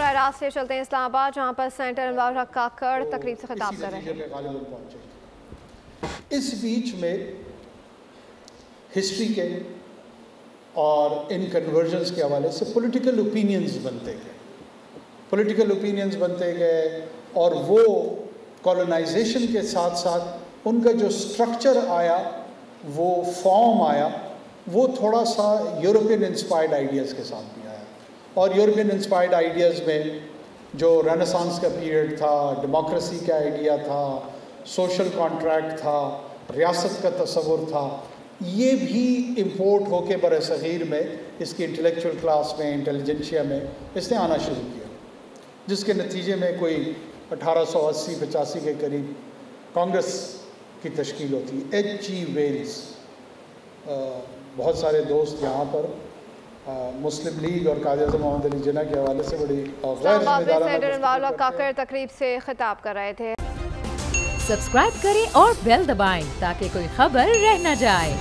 बराह रास्त से चलते हैं इस्लामाबाद, जहाँ पर सेनेटर अनवर हक काकड़ तकरीब से खिताब कर रहे हैं। इस बीच में हिस्ट्री के और इन कन्वर्जन्स के हवाले से पॉलिटिकल ओपिनियंस बनते गए और वो कॉलोनाइजेशन के साथ साथ उनका जो स्ट्रक्चर आया, वो फॉर्म आया, वो थोड़ा सा यूरोपियन इंस्पायर्ड आइडियाज़ के साथ भी आया। और यूरोपियन इंस्पायर्ड आइडियाज़ में जो रेनेसांस का पीरियड था, डेमोक्रेसी का आइडिया था, सोशल कॉन्ट्रैक्ट था, रियासत का तस्वुर था, ये भी इम्पोर्ट होके बर-ए-सग़ीर में इसकी इंटेलेक्चुअल क्लास में, इंटेलिजेंशिया में इसने आना शुरू किया, जिसके नतीजे में कोई 1880-85 के करीब कांग्रेस की तश्कील होती है। H.G. वेल्स, बहुत सारे दोस्त यहाँ पर मुस्लिम लीग और कायद-ए-आज़म मोहम्मद अली जिन्ना के हवाले से बड़ी सेनेटर अनवर हक काकड़ तकरीब से खिताब कर रहे थे। सब्सक्राइब करें और बेल दबाएं ताकि कोई खबर रह न जाए।